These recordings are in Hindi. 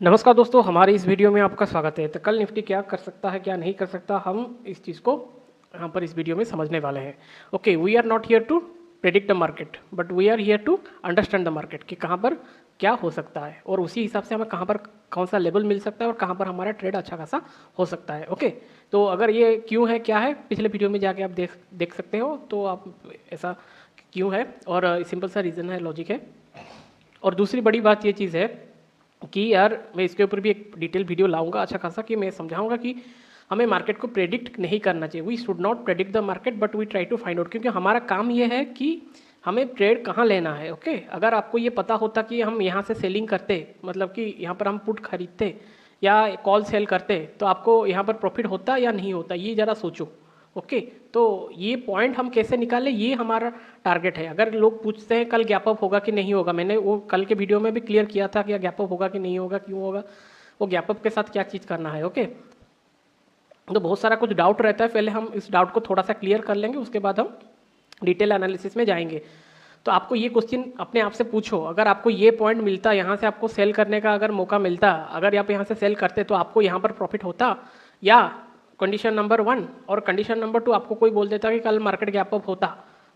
नमस्कार दोस्तों, हमारे इस वीडियो में आपका स्वागत है। तो कल निफ्टी क्या कर सकता है क्या नहीं कर सकता, हम इस चीज़ को यहाँ पर इस वीडियो में समझने वाले हैं। Okay, we are not here to predict the market but we are here to understand the market कि कहाँ पर क्या हो सकता है और उसी हिसाब से हमें कहाँ पर कौन सा लेवल मिल सकता है और कहाँ पर हमारा ट्रेड अच्छा खासा हो सकता है। ओके, तो अगर ये क्यों है क्या है पिछले वीडियो में जाके आप देख सकते हो, तो आप ऐसा क्यों है और सिंपल सा रीज़न है, लॉजिक है। और दूसरी बड़ी बात ये चीज़ है कि यार मैं इसके ऊपर भी एक डिटेल वीडियो लाऊंगा अच्छा खासा, कि मैं समझाऊंगा कि हमें मार्केट को प्रेडिक्ट नहीं करना चाहिए। We should not predict the market but we try to find out, क्योंकि हमारा काम ये है कि हमें ट्रेड कहाँ लेना है। ओके, अगर आपको ये पता होता कि हम यहाँ से सेलिंग करते, मतलब कि यहाँ पर हम पुट खरीदते या कॉल सेल करते, तो आपको यहाँ पर प्रॉफिट होता या नहीं होता, ये ज़रा सोचो। ओके, तो ये पॉइंट हम कैसे निकालें, ये हमारा टारगेट है। अगर लोग पूछते हैं कल गैप अप होगा कि नहीं होगा, मैंने वो कल के वीडियो में भी क्लियर किया था कि गैप अप होगा कि नहीं होगा, क्यों होगा, वो गैप अप के साथ क्या चीज़ करना है। ओके, तो बहुत सारा कुछ डाउट रहता है, पहले हम इस डाउट को थोड़ा सा क्लियर कर लेंगे, उसके बाद हम डिटेल एनालिसिस में जाएंगे। तो आपको ये क्वेश्चन अपने आप से पूछो, अगर आपको ये पॉइंट मिलता, यहाँ से आपको सेल करने का अगर मौका मिलता, अगर आप यहाँ से सेल करते तो आपको यहाँ पर प्रॉफिट होता, या कंडीशन नंबर 1 और कंडीशन नंबर 2 आपको कोई बोल देता कि कल मार्केट गैप अप होता,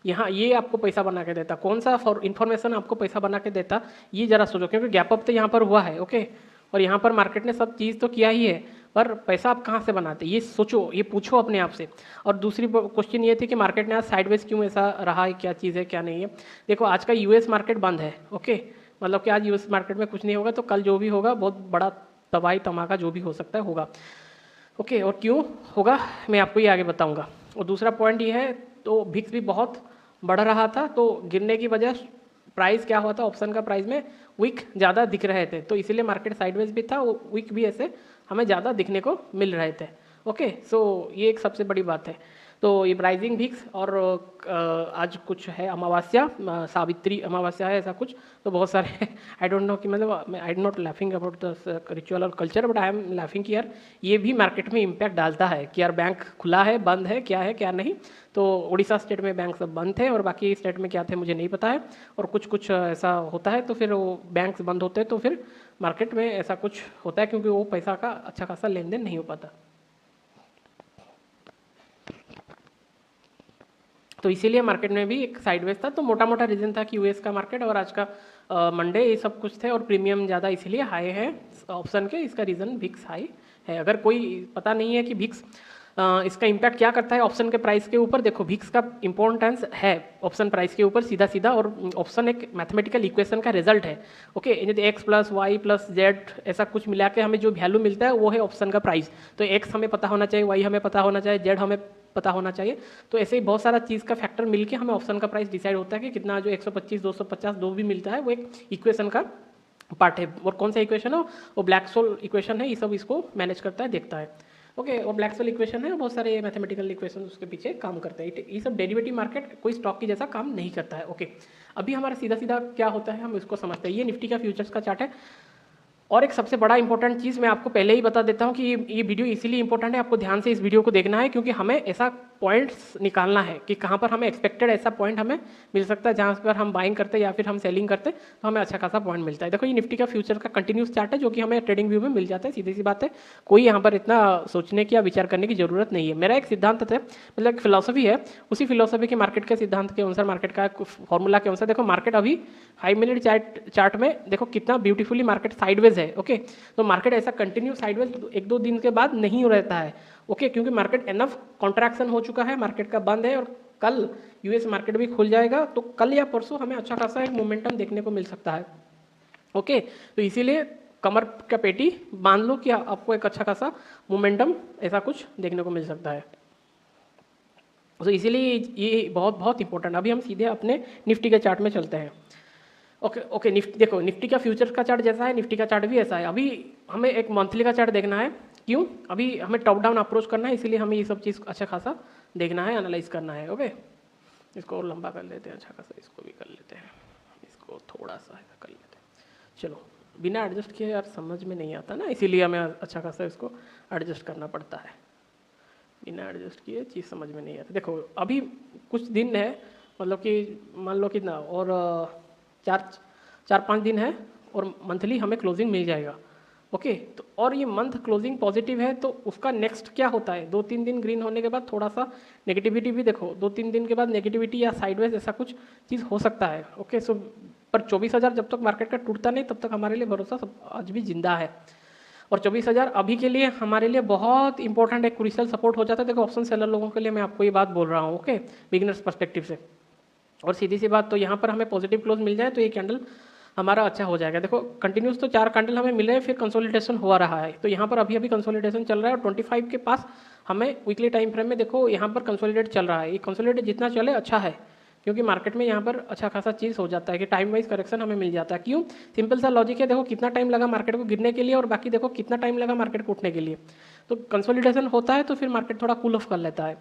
यहाँ ये आपको पैसा बना के देता, कौन सा इन्फॉर्मेशन आपको पैसा बना के देता, ये जरा सोचो। क्योंकि गैप अप तो यहाँ पर हुआ है, ओके, और यहाँ पर मार्केट ने सब चीज़ तो किया ही है, पर पैसा आप कहाँ से बनाते, ये सोचो, ये पूछो अपने आप से। और दूसरी क्वेश्चन ये थी कि मार्केट ने आज साइडवेज क्यों ऐसा रहा है, क्या चीज़ है क्या नहीं है। देखो, आज का यूएस मार्केट बंद है। ओके, मतलब कि आज यूएस मार्केट में कुछ नहीं होगा, तो कल जो भी होगा बहुत बड़ा तबाही धमाका जो भी हो सकता है होगा। ओके, और क्यों होगा मैं आपको ये आगे बताऊंगा। और दूसरा पॉइंट ये है, तो भिक्स भी बहुत बढ़ रहा था, तो गिरने की वजह प्राइस क्या हुआ था, ऑप्शन का प्राइस में वीक ज़्यादा दिख रहे थे, तो इसीलिए मार्केट साइडवेज भी था, वीक भी ऐसे हमें ज़्यादा दिखने को मिल रहे थे। ओके, सो ये एक सबसे बड़ी बात है। तो ये राइजिंग भिक्स और आज कुछ है अमावस्या, सावित्री अमावस्या है ऐसा कुछ, तो बहुत सारे आई डोंट नो कि मतलब I am not laughing about the ritual और culture, but I am laughing कि यार ये भी मार्केट में इम्पैक्ट डालता है कि यार बैंक खुला है बंद है क्या है क्या नहीं। तो उड़ीसा स्टेट में बैंक सब बंद थे और बाकी स्टेट में क्या थे मुझे नहीं पता है, और कुछ कुछ ऐसा होता है, तो फिर वो बैंक्स बंद होते हैं तो फिर मार्केट में ऐसा कुछ होता है, क्योंकि वो पैसा का अच्छा खासा लेन देन नहीं हो पाता। तो इसीलिए मार्केट में भी एक साइडवेज था, तो मोटा मोटा रीजन था कि यूएस का मार्केट और आज का मंडे ये सब कुछ थे, और प्रीमियम ज़्यादा इसीलिए हाई है ऑप्शन के, इसका रीज़न भिक्स हाई है। अगर कोई पता नहीं है कि भिक्स इसका इम्पैक्ट क्या करता है ऑप्शन के प्राइस के ऊपर, देखो भिक्स का इंपॉर्टेंस है ऑप्शन प्राइस के ऊपर सीधा सीधा, और ऑप्शन एक मैथमेटिकल इक्वेशन का रिजल्ट है। ओके, यदि X plus Y plus Z ऐसा कुछ मिला के हमें जो वैल्यू मिलता है वो है ऑप्शन का प्राइस। तो एक्स हमें पता होना चाहिए, वाई हमें पता होना चाहिए, जेड हमें पता होना चाहिए। तो ऐसे ही बहुत सारा चीज़ का फैक्टर मिलके हमें ऑप्शन का प्राइस डिसाइड होता है कि कितना, जो 125 250 जो भी मिलता है वो एक इक्वेशन का पार्ट है। और कौन सा इक्वेशन है वो ब्लैक-शोल इक्वेशन है, ये सब इसको मैनेज करता है, देखता है। ओके, और ब्लैक-शोल इक्वेशन है, बहुत सारे मैथमेटिकल इक्वेशन उसके पीछे काम करते हैं। ये सब डेरिवेटिव मार्केट कोई स्टॉक की जैसा काम नहीं करता है। ओके, अभी हमारा सीधा सीधा क्या होता है हम इसको समझते हैं। ये निफ्टी का फ्यूचर्स का चार्ट है। और एक सबसे बड़ा इंपॉर्टेंट चीज़ मैं आपको पहले ही बता देता हूँ कि ये वीडियो इसीलिए इंपॉर्टेंट है, आपको ध्यान से इस वीडियो को देखना है, क्योंकि हमें ऐसा पॉइंट्स निकालना है कि कहाँ पर हमें एक्सपेक्टेड ऐसा पॉइंट हमें मिल सकता है जहाँ पर हम बाइंग करते हैं या फिर हम सेलिंग करते हैं तो हमें अच्छा खासा पॉइंट मिलता है। देखो, ये निफ्टी का फ्यूचर का कंटिन्यूस चार्ट है जो कि हमें ट्रेडिंग व्यू में मिल जाता है, सीधी सी बात है, कोई यहाँ पर इतना सोचने की या विचार करने की जरूरत नहीं है। मेरा एक सिद्धांत है, मतलब एक फिलोसफी है, उसी फिलोसफी के मार्केट के सिद्धांत के अनुसार, मार्केट का फॉर्मूला के अनुसार, देखो मार्केट अभी 5 मिनट चार्ट में देखो कितना ब्यूटीफुली मार्केट साइडवेज है। ओके, तो मार्केट ऐसा कंटिन्यू साइडवेज एक दो दिन के बाद नहीं रहता है। ओके, क्योंकि मार्केट एनफ कॉन्ट्रैक्शन हो चुका है, मार्केट का बंद है, और कल यूएस मार्केट भी खुल जाएगा, तो कल या परसों हमें अच्छा खासा एक मोमेंटम देखने को मिल सकता है। ओके, तो इसीलिए कमर का पेटी बांध लो कि आपको एक अच्छा खासा मोमेंटम ऐसा कुछ देखने को मिल सकता है। तो इसीलिए ये बहुत बहुत इंपॉर्टेंट। अभी हम सीधे अपने निफ्टी के चार्ट में चलते हैं। ओके, निफ्टी देखो, निफ्टी का फ्यूचर का चार्ट जैसा है, निफ्टी का चार्ट भी ऐसा है। अभी हमें एक मंथली का चार्ट देखना है, क्यों, अभी हमें टॉप डाउन अप्रोच करना है, इसीलिए हमें ये सब चीज़ अच्छा खासा देखना है, एनालाइज करना है। ओके, इसको और लंबा कर लेते हैं अच्छा खासा, इसको भी कर लेते हैं, इसको थोड़ा सा कर लेते हैं। चलो, बिना एडजस्ट किए यार समझ में नहीं आता ना, इसीलिए हमें अच्छा खासा इसको एडजस्ट करना पड़ता है, बिना एडजस्ट किए चीज़ समझ में नहीं आती। देखो, अभी कुछ दिन है, मतलब कि मान लो कितना और 4-5 दिन है और मंथली हमें क्लोजिंग मिल जाएगा। ओके तो और ये मंथ क्लोजिंग पॉजिटिव है तो उसका नेक्स्ट क्या होता है, 2-3 दिन ग्रीन होने के बाद थोड़ा सा नेगेटिविटी भी देखो, 2-3 दिन के बाद नेगेटिविटी या साइडवेज ऐसा कुछ चीज़ हो सकता है। ओके सो पर 24,000 जब तक मार्केट का टूटता नहीं तब तक हमारे लिए भरोसा सब आज भी जिंदा है। और 24,000 अभी के लिए हमारे लिए बहुत इंपॉर्टेंट एक क्रूशियल सपोर्ट हो जाता है। देखो ऑप्शन सेलर लोगों के लिए मैं आपको ये बात बोल रहा हूँ, ओके बिगिनर्स पर्सपेक्टिव से। और सीधी सी बात, तो यहाँ पर हमें पॉजिटिव क्लोज मिल जाए तो ये कैंडल हमारा अच्छा हो जाएगा। देखो कंटिन्यूस तो 4 कैंडल हमें मिले, फिर कंसोलिडेशन हो रहा है, तो यहाँ पर अभी अभी कंसोलिडेशन चल रहा है और 25 के पास हमें वीकली टाइम फ्रेम में देखो यहाँ पर कंसोलिडेट चल रहा है। ये कंसोलिडेट जितना चले अच्छा है, क्योंकि मार्केट में यहाँ पर अच्छा खासा चीज़ हो जाता है कि टाइम वाइज करेक्शन हमें मिल जाता है। क्यों? सिंपल सा लॉजिक है, देखो कितना टाइम लगा मार्केट को गिरने के लिए और बाकी देखो कितना टाइम लगा मार्केट को उठने के लिए। तो कंसोलिडेशन होता है तो फिर मार्केट थोड़ा कूल ऑफ कर लेता है।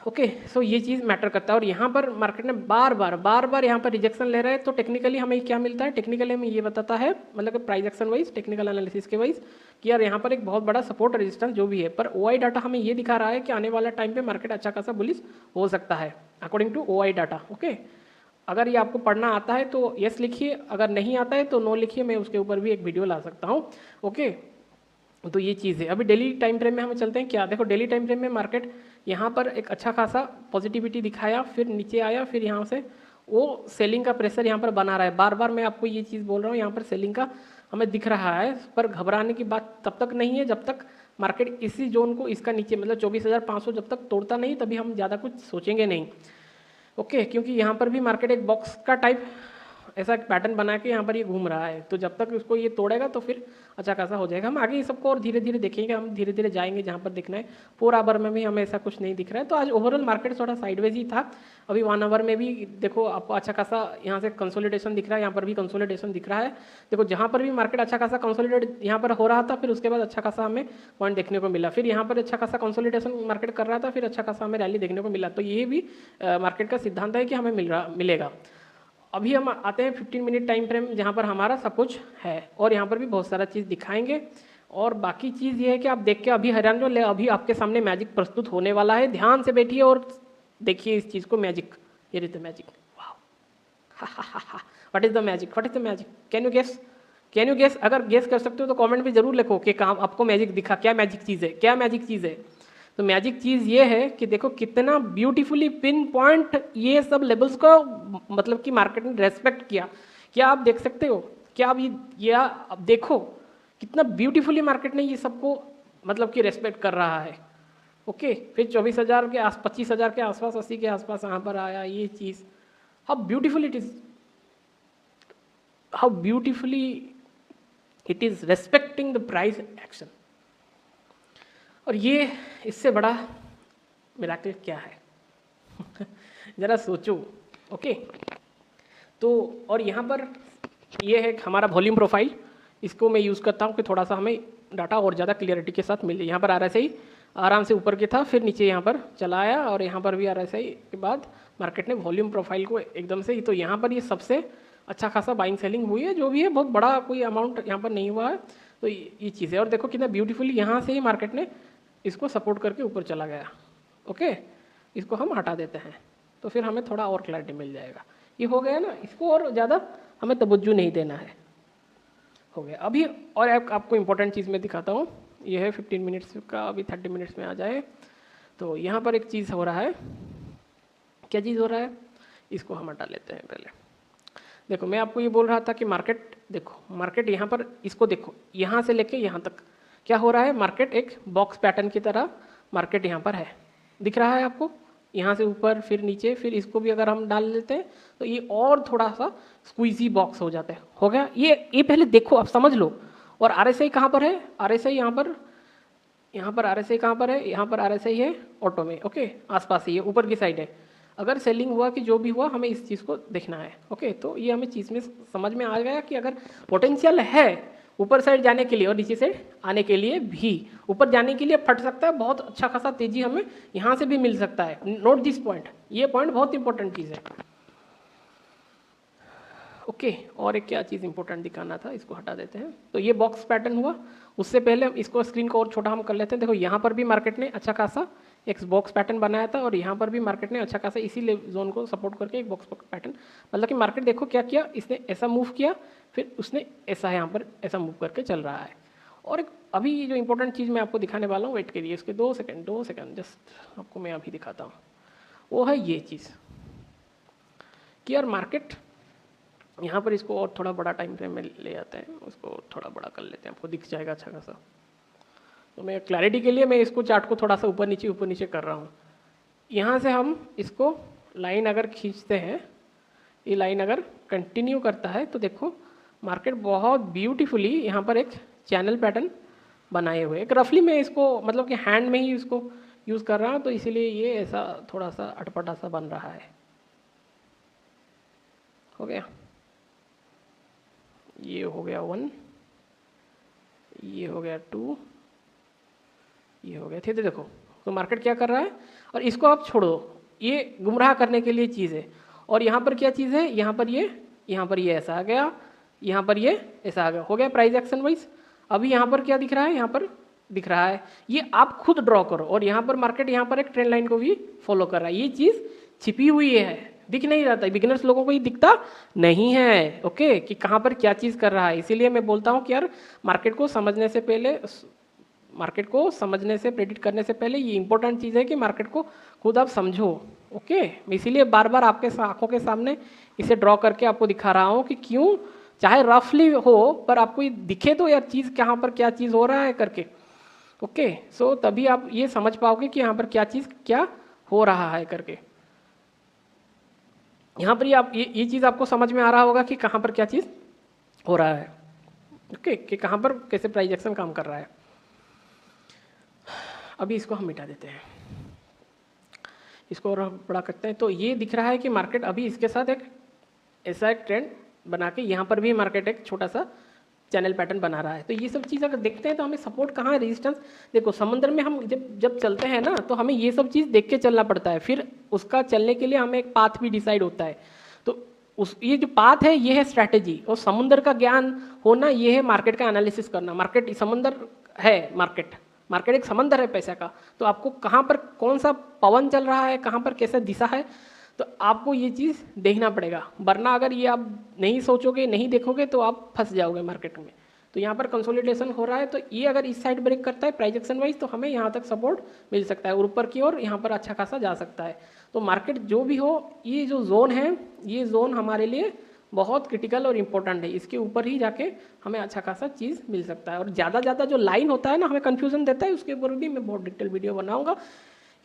ओके सो ये चीज़ मैटर करता है। और यहाँ पर मार्केट ने बार बार यहाँ पर रिजेक्शन ले रहा है, तो टेक्निकली हमें क्या मिलता है, टेक्निकली हमें ये बताता है, मतलब कि price action wise technical analysis के वाइज कि यार यहाँ पर एक बहुत बड़ा सपोर्ट रेजिस्टेंस जो भी है, पर ओआई डाटा हमें ये दिखा रहा है कि आने वाला टाइम पे मार्केट अच्छा खासा बुलिश हो सकता है according to OI data. Okay अगर ये आपको पढ़ना आता है तो यस लिखिए, अगर नहीं आता है तो नो लिखिए, मैं उसके ऊपर भी एक वीडियो ला सकता हूँ। ओके तो ये चीज़ है। अभी डेली टाइम फ्रेम में हम चलते हैं क्या, देखो डेली टाइम फ्रेम में मार्केट यहाँ पर एक अच्छा खासा पॉजिटिविटी दिखाया, फिर नीचे आया, फिर यहाँ से वो सेलिंग का प्रेशर यहाँ पर बना रहा है। बार बार मैं आपको ये चीज़ बोल रहा हूँ, यहाँ पर सेलिंग का हमें दिख रहा है, पर घबराने की बात तब तक नहीं है जब तक मार्केट इसी जोन को इसका नीचे मतलब 24,500 जब तक तोड़ता नहीं, तभी हम ज़्यादा कुछ सोचेंगे नहीं। ओके क्योंकि यहाँ पर भी मार्केट एक बॉक्स का टाइप ऐसा पैटर्न बना के यहाँ पर ये घूम रहा है, तो जब तक उसको ये तोड़ेगा तो फिर अच्छा खासा हो जाएगा। हम आगे ये सबको और धीरे धीरे देखेंगे, हम धीरे धीरे जाएंगे जहाँ पर दिखना है। 4 आवर में भी हमें ऐसा कुछ नहीं दिख रहा है, तो आज ओवरऑल मार्केट थोड़ा साइडवेज ही था। अभी 1 आवर में भी देखो आपको अच्छा खासा यहाँ से कंसोलिडेशन दिख रहा है, यहाँ पर भी कंसोलिडेशन दिख रहा है। देखो जहाँ पर भी मार्केट अच्छा खासा कंसोलिडेट यहाँ पर हो रहा था, फिर उसके बाद अच्छा खासा हमें पॉइंट देखने को मिला, फिर यहाँ पर अच्छा खासा कंसोलिडेशन मार्केट कर रहा था, फिर अच्छा खासा हमें रैली देखने को मिला। तो ये भी मार्केट का सिद्धांत है कि हमें मिलेगा। अभी हम आते हैं 15 मिनट टाइम फ्रेम जहाँ पर हमारा सब कुछ है, और यहाँ पर भी बहुत सारा चीज़ दिखाएंगे। और बाकी चीज़ ये है कि आप देख के अभी हैरान जो ले, अभी आपके सामने मैजिक प्रस्तुत होने वाला है। ध्यान से बैठिए और देखिए इस चीज़ को, मैजिक, ये रहता magic. What is the magic, what is the magic, can you guess? अगर गेस कर सकते हो तो कमेंट में जरूर लिखो कि काम आपको मैजिक दिखा, क्या मैजिक चीज़ है, क्या मैजिक चीज़ है। तो मैजिक चीज़ ये है कि देखो कितना ब्यूटीफुली पिन पॉइंट ये सब लेवल्स को मतलब कि मार्केट ने रेस्पेक्ट किया। क्या आप देख सकते हो, क्या आप ये आप देखो कितना ब्यूटीफुली मार्केट ने ये सबको मतलब कि रेस्पेक्ट कर रहा है। ओके फिर 24,000 के 25,000 के आसपास, 80 के आसपास यहाँ पर आया ये चीज़। How beautiful it is, how beautifully it is respecting the price action. और ये इससे बड़ा मिराकल क्या है ज़रा सोचो। ओके तो और यहाँ पर ये है हमारा वॉल्यूम प्रोफाइल, इसको मैं यूज़ करता हूँ कि थोड़ा सा हमें डाटा और ज़्यादा क्लियरिटी के साथ मिले। यहाँ पर RSI आराम से ऊपर के था, फिर नीचे यहाँ पर चला आया, और यहाँ पर भी RSI के बाद मार्केट ने वॉल्यूम प्रोफाइल को एकदम से ही, तो यहाँ पर ये सबसे अच्छा खासा बाइंग सेलिंग हुई है, जो भी है बहुत बड़ा कोई अमाउंट यहाँ पर नहीं हुआ है। तो ये चीज़ है। और देखो कितना ब्यूटीफुली यहाँ से ही मार्केट ने इसको सपोर्ट करके ऊपर चला गया। ओके इसको हम हटा देते हैं तो फिर हमें थोड़ा और क्लैरिटी मिल जाएगा। ये हो गया ना, इसको और ज़्यादा हमें तवज्जो नहीं देना है, हो गया। अभी और आपको इम्पोर्टेंट चीज़ मैं दिखाता हूँ, ये है 15 मिनट्स का, अभी 30 मिनट्स में आ जाए। तो यहाँ पर एक चीज़ हो रहा है, क्या चीज़ हो रहा है, इसको हम हटा लेते हैं पहले। देखो मैं आपको ये बोल रहा था कि मार्केट, देखो मार्केट यहाँ पर, इसको देखो यहाँ से लेके यहाँ तक क्या हो रहा है, मार्केट एक बॉक्स पैटर्न की तरह मार्केट यहाँ पर है, दिख रहा है आपको, यहाँ से ऊपर फिर नीचे, फिर इसको भी अगर हम डाल लेते हैं तो ये और थोड़ा सा स्क्वीजी बॉक्स हो जाता है। हो गया ये पहले देखो, आप समझ लो। और RSI कहाँ पर है, RSI यहाँ पर RSI कहाँ पर है, यहाँ पर RSI है ऑटो में। ओके आसपास ही है, ऊपर की साइड है। अगर सेलिंग हुआ कि जो भी हुआ, हमें इस चीज़ को देखना है। ओके तो ये हमें चीज़ में समझ में आ गया कि अगर पोटेंशियल है ऊपर साइड जाने के लिए और नीचे साइड आने के लिए भी, ऊपर जाने के लिए फट सकता है, बहुत अच्छा खासा तेजी हमें यहाँ से भी मिल सकता है। नोट दिस पॉइंट, ये पॉइंट बहुत इंपॉर्टेंट चीज़ है। ओके और एक क्या चीज़ इंपॉर्टेंट दिखाना था, इसको हटा देते हैं। तो ये बॉक्स पैटर्न हुआ, उससे पहले इसको स्क्रीन को और छोटा हम कर लेते हैं। देखो यहाँ पर भी मार्केट ने अच्छा खासा एक बॉक्स पैटर्न बनाया था और यहाँ पर भी मार्केट ने अच्छा खासा इसी जोन को सपोर्ट करके एक बॉक्स पैटर्न, मतलब कि मार्केट देखो क्या किया, इसने ऐसा मूव किया, फिर उसने ऐसा यहाँ पर ऐसा मूव करके चल रहा है। और एक अभी जो इंपॉर्टेंट चीज़ मैं आपको दिखाने वाला हूँ, वेट करिए इसके 2 सेकंड जस्ट आपको मैं अभी दिखाता हूँ। वो है ये चीज़ कि यार मार्केट यहाँ पर इसको और थोड़ा बड़ा टाइम फ्रेम में ले जाते हैं, उसको थोड़ा बड़ा कर लेते हैं, आपको दिख जाएगा अच्छा खासा। तो मैं क्लैरिटी के लिए मैं इसको चार्ट को थोड़ा सा ऊपर नीचे कर रहा हूँ। यहाँ से हम इसको लाइन अगर खींचते हैं, ये लाइन अगर कंटिन्यू करता है तो देखो मार्केट बहुत ब्यूटीफुली यहाँ पर एक चैनल पैटर्न बनाए हुए। एक रफली मैं इसको मतलब कि हैंड में ही इसको यूज़ कर रहा हूँ, तो इसीलिए ये ऐसा थोड़ा सा अटपटा सा बन रहा है। हो गया, ये हो गया 1, ये हो गया 2, ये हो गया 3। देखो तो मार्केट क्या कर रहा है, और इसको आप छोड़ो, ये गुमराह करने के लिए चीज़ है। और यहाँ पर क्या चीज़ है, यहाँ पर ये ऐसा आ गया, यहाँ पर ये ऐसा आ गया, हो गया प्राइस एक्शन वाइज। अभी यहाँ पर क्या दिख रहा है, यहाँ पर दिख रहा है, ये आप खुद ड्रॉ करो। और यहाँ पर मार्केट यहाँ पर एक ट्रेंड लाइन को भी फॉलो कर रहा है। ये चीज़ छिपी हुई है, दिख नहीं रहता, बिगिनर्स लोगों को ये दिखता नहीं है। ओके, कि कहाँ पर क्या चीज़ कर रहा है। इसीलिए मैं बोलता हूँ कि यार मार्केट को समझने से पहले, मार्केट को समझने से, प्रेडिक्ट करने से पहले ये इंपॉर्टेंट चीज़ है कि मार्केट को खुद आप समझो। ओके, मैं इसीलिए बार बार आपके आंखों के सामने इसे ड्रॉ करके आपको दिखा रहा हूँ कि क्यों, चाहे रफली हो पर आपको ये दिखे तो यार चीज़ कहाँ पर क्या चीज़ हो रहा है करके। ओके, सो तभी आप ये समझ पाओगे कि यहाँ पर क्या चीज़ क्या हो रहा है करके। यहाँ पर ये चीज़ आपको समझ में आ रहा होगा कि कहाँ पर क्या चीज़ हो रहा है। ओके, कि कहाँ पर कैसे प्राइस एक्शन काम कर रहा है। अभी इसको हम मिटा देते हैं, इसको और बड़ा करते हैं। तो ये दिख रहा है कि मार्केट अभी इसके साथ एक ऐसा एक ट्रेंड बना के यहाँ पर भी मार्केट एक छोटा सा चैनल पैटर्न बना रहा है। तो ये सब चीज़ अगर देखते हैं तो हमें सपोर्ट कहाँ है, रेजिस्टेंस। देखो समुद्र में हम जब चलते हैं ना, तो हमें ये सब चीज़ देख के चलना पड़ता है। फिर उसका चलने के लिए हमें एक पाथ भी डिसाइड होता है। तो ये जो पाथ है ये है स्ट्रैटेजी, और समुद्र का ज्ञान होना ये है मार्केट का एनालिसिस करना। मार्केट समुद्र है, मार्केट एक समंदर है पैसे का। तो आपको कहाँ पर कौन सा पवन चल रहा है, कहाँ पर कैसा दिशा है, तो आपको ये चीज़ देखना पड़ेगा। वरना अगर ये आप नहीं सोचोगे, नहीं देखोगे, तो आप फंस जाओगे मार्केट में। तो यहाँ पर कंसोलिडेशन हो रहा है, तो ये अगर इस साइड ब्रेक करता है प्राइस एक्शन वाइज, तो हमें यहाँ तक सपोर्ट मिल सकता है, और ऊपर की ओर यहाँ पर अच्छा खासा जा सकता है। तो मार्केट जो भी हो, ये जो जोन है, ये जोन हमारे लिए बहुत क्रिटिकल और इम्पोर्टेंट है। इसके ऊपर ही जाके हमें अच्छा खासा चीज़ मिल सकता है। और ज़्यादा जो लाइन होता है ना, हमें कन्फ्यूजन देता है, उसके ऊपर भी मैं बहुत डिटेल वीडियो बनाऊंगा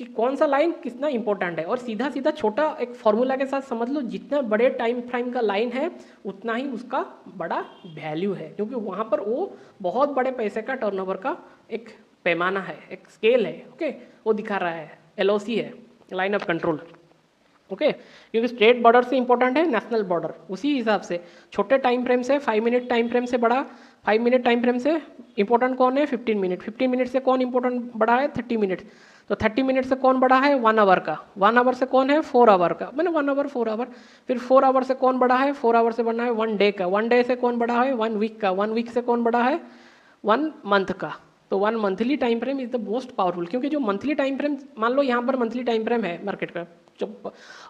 कि कौन सा लाइन कितना इंपॉर्टेंट है। और सीधा छोटा एक फॉर्मूला के साथ समझ लो, जितना बड़े टाइम फ्रेम का लाइन है उतना ही उसका बड़ा वैल्यू है, क्योंकि वहाँ पर वो बहुत बड़े पैसे का टर्नओवर का एक पैमाना है, एक स्केल है। ओके, वो दिखा रहा है, LOC है, लाइन ऑफ कंट्रोल। ओके, क्योंकि स्टेट बॉर्डर से इंपॉर्टेंट है नेशनल बॉर्डर, उसी हिसाब से छोटे टाइम फ्रेम से 5 मिनट टाइम फ्रेम से बड़ा, 5 मिनट टाइम फ्रेम से इंपॉर्टेंट कौन है, 15 मिनट, 15 मिनट से कौन इंपॉर्टेंट बड़ा है, 30 मिनट, तो 30 मिनट से कौन बड़ा है, 1 आवर का, 1 आवर से कौन है, 4 आवर का, मैंने 1 आवर 4 आवर, फिर 4 आवर से कौन बड़ा है, 4 आवर से बड़ा है 1 डे का, 1 डे से कौन बड़ा है, 1 वीक का, 1 वीक से कौन बड़ा है, 1 मंथ का। तो 1 monthly time frame is the most powerful, क्योंकि जो मंथली टाइम फ्रेम, मान लो यहाँ पर मंथली टाइम फ्रेम है मार्केट का,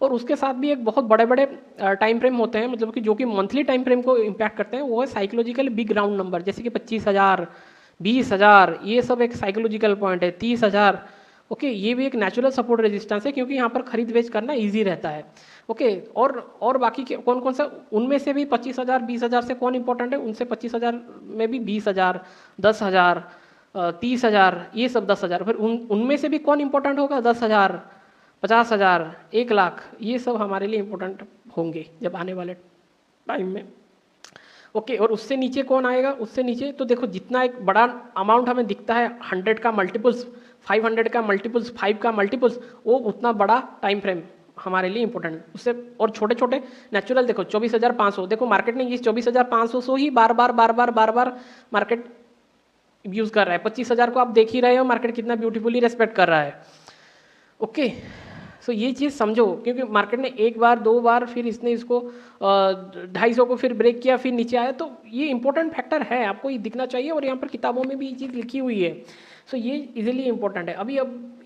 और उसके साथ भी एक बहुत बड़े बड़े टाइम फ्रेम होते हैं, मतलब कि जो कि मंथली टाइम फ्रेम को इम्पैक्ट करते हैं, वो है साइकोलॉजिकल बिग राउंड नंबर, जैसे कि 25,000, 20,000, ये सब एक साइकोलॉजिकल पॉइंट है, 30,000। ओके, ये भी एक नेचुरल सपोर्ट रेजिस्टेंस है, क्योंकि यहाँ पर खरीद बेच करना ईजी रहता है। ओके, और बाकी के कौन कौन सा, उनमें से भी 25,000, 20,000 से कौन इंपॉर्टेंट है, उनसे 25,000 में भी 20,000, 10,000, 30,000, ये सब 10,000, फिर उनमें से भी कौन इंपॉर्टेंट होगा, 10,000, 50,000, 1 लाख, ये सब हमारे लिए इंपॉर्टेंट होंगे जब आने वाले टाइम में। ओके, और उससे नीचे कौन आएगा, उससे नीचे तो देखो जितना एक बड़ा अमाउंट हमें दिखता है, 100 का मल्टीपल्स, 500 का मल्टीपल्स, 5 का मल्टीपल्स, वो उतना बड़ा टाइम फ्रेम हमारे लिए इंपॉर्टेंट उससे। और छोटे छोटे नेचुरल देखो 24,500, देखो मार्केट ने इस 24,500 से ही बार बार मार्केट यूज कर रहा है। 25,000 को आप देख ही रहे हो, मार्केट कितना ब्यूटीफुली रेस्पेक्ट कर रहा है। ओके, सो ये चीज़ समझो, क्योंकि मार्केट ने 1 बार 2 बार, फिर इसने इसको 250 को फिर ब्रेक किया, फिर नीचे आया, तो ये इंपॉर्टेंट फैक्टर है, आपको ये दिखना चाहिए। और यहाँ पर किताबों में भी ये चीज़ लिखी हुई है, सो ये इजीली इंपॉर्टेंट है। अब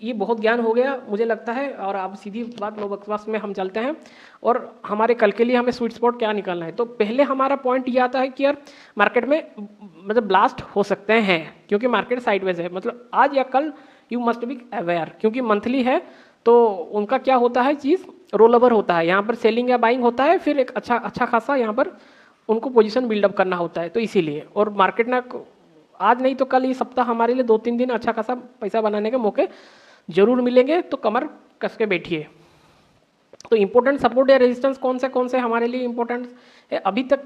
ये बहुत ज्ञान हो गया मुझे लगता है, और अब सीधी बात नो बकवास में हम चलते हैं और हमारे कल के लिए हमें स्वीट स्पॉट क्या निकालना है। तो पहले हमारा पॉइंट ये आता है कि यार मार्केट में मतलब ब्लास्ट हो सकते हैं क्योंकि मार्केट साइडवेज है, मतलब आज या कल यू मस्ट बी अवेयर, क्योंकि मंथली है तो उनका क्या होता है चीज़ रोल ओवर होता है, यहाँ पर सेलिंग या बाइंग होता है, फिर एक अच्छा खासा यहाँ पर उनको पोजीशन बिल्डअप करना होता है। तो इसीलिए और मार्केट ना आज नहीं तो कल ये सप्ताह हमारे लिए 2-3 दिन अच्छा खासा पैसा बनाने के मौके जरूर मिलेंगे, तो कमर कस के बैठिए। तो इंपॉर्टेंट सपोर्ट या रेजिस्टेंस कौन से हमारे लिए इंपॉर्टेंट है, अभी तक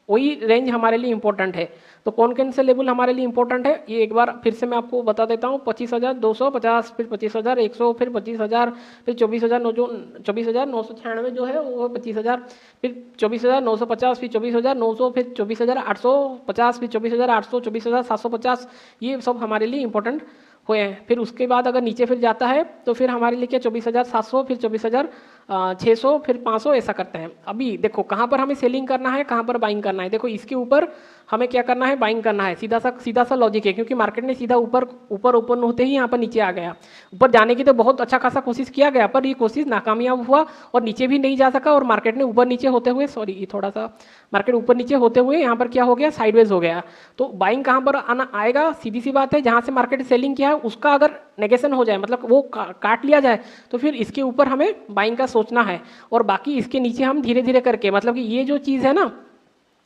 वही रेंज हमारे लिए इंपॉर्टेंट है। तो कौन से लेवल हमारे लिए इंपॉर्टेंट है ये एक बार फिर से मैं आपको बता देता हूँ। 25,250, फिर 25,100, फिर 25,000, फिर 24,996 जो है वो 25,000, फिर 24,950, फिर 24,900, फिर 24,850, फिर 24,800, 24,750, ये सब हमारे लिए इंपॉर्टेंट हुए हैं। फिर उसके बाद अगर नीचे फिर जाता है तो फिर हमारे लिए क्या 24,700, फिर 24,600, फिर 500 ऐसा करते हैं। अभी देखो कहाँ पर हमें सेलिंग करना है, कहाँ पर बाइंग करना है। देखो इसके ऊपर हमें क्या करना है, बाइंग करना है। सीधा सा लॉजिक है, क्योंकि मार्केट ने सीधा ऊपर ओपन होते ही यहाँ पर नीचे आ गया। ऊपर जाने की तो बहुत अच्छा खासा कोशिश किया गया, पर ये कोशिश नाकामयाब हुआ और नीचे भी नहीं जा सका, और मार्केट ने ऊपर नीचे होते हुए थोड़ा सा मार्केट ऊपर नीचे होते हुए यहाँ पर क्या हो गया, साइडवेज हो गया। तो बाइंग कहाँ पर आना आएगा, सीधी सी बात है, जहाँ से मार्केट सेलिंग किया है उसका अगर नेगेशन हो जाए, मतलब वो काट लिया जाए, तो फिर इसके ऊपर हमें बाइंग का सोचना है। और बाकी इसके नीचे हम धीरे धीरे करके, मतलब कि ये जो चीज़ है ना,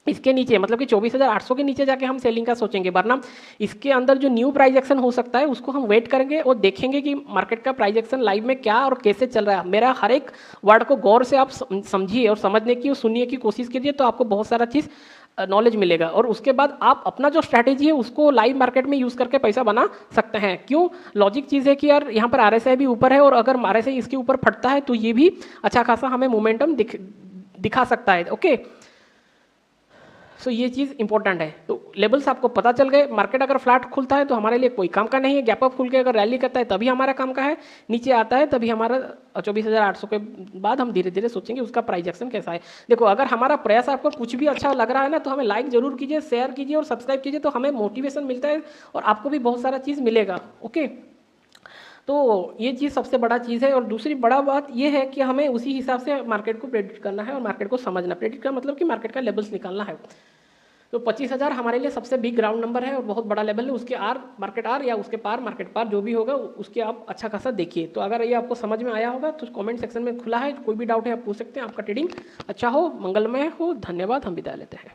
इसके नीचे मतलब कि 24,800 के नीचे जाके हम सेलिंग का सोचेंगे, वरना इसके अंदर जो न्यू प्राइस एक्शन हो सकता है उसको हम वेट करेंगे और देखेंगे कि मार्केट का प्राइस एक्शन लाइव में क्या और कैसे चल रहा है। मेरा हर एक वर्ड को गौर से आप समझिए और समझने की और सुनने की कोशिश कीजिए, तो आपको बहुत सारा चीज़ नॉलेज मिलेगा। और उसके बाद आप अपना जो स्ट्रैटेजी है उसको लाइव मार्केट में यूज़ करके पैसा बना सकते हैं। क्यों, लॉजिक चीज़ है कि यार यहाँ पर RSI भी ऊपर है, और अगर RSI इसके ऊपर फटता है तो ये भी अच्छा खासा हमें मोमेंटम दिखा सकता है। ओके, सो ये चीज़ इंपॉर्टेंट है। तो लेवल्स आपको पता चल गए। मार्केट अगर फ्लैट खुलता है तो हमारे लिए कोई काम का नहीं है, गैप अप खुल के अगर रैली करता है तभी हमारा काम का है, नीचे आता है तभी हमारा 24,800 के बाद हम धीरे धीरे सोचेंगे उसका प्राइस एक्शन कैसा है। देखो अगर हमारा प्रयास आपको कुछ भी अच्छा लग रहा है ना, तो हमें लाइक जरूर कीजिए, शेयर कीजिए और सब्सक्राइब कीजिए, तो हमें मोटिवेशन मिलता है और आपको भी बहुत सारा चीज़ मिलेगा। ओके, तो ये चीज़ सबसे बड़ा चीज़ है। और दूसरी बड़ा बात ये है कि हमें उसी हिसाब से मार्केट को प्रेडिक्ट करना है और मार्केट को समझना। प्रेडिक्ट का मतलब कि मार्केट का लेवल्स निकालना है। तो 25,000 हमारे लिए सबसे बिग ग्राउंड नंबर है और बहुत बड़ा लेवल है। उसके मार्केट आर या उसके पार मार्केट पार जो भी होगा उसके आप अच्छा खासा देखिए। तो अगर ये आपको समझ में आया होगा तो कमेंट सेक्शन में खुला है, कोई भी डाउट है आप पूछ सकते हैं। आपका ट्रेडिंग अच्छा हो, मंगलमय हो। धन्यवाद, हम विदा लेते हैं।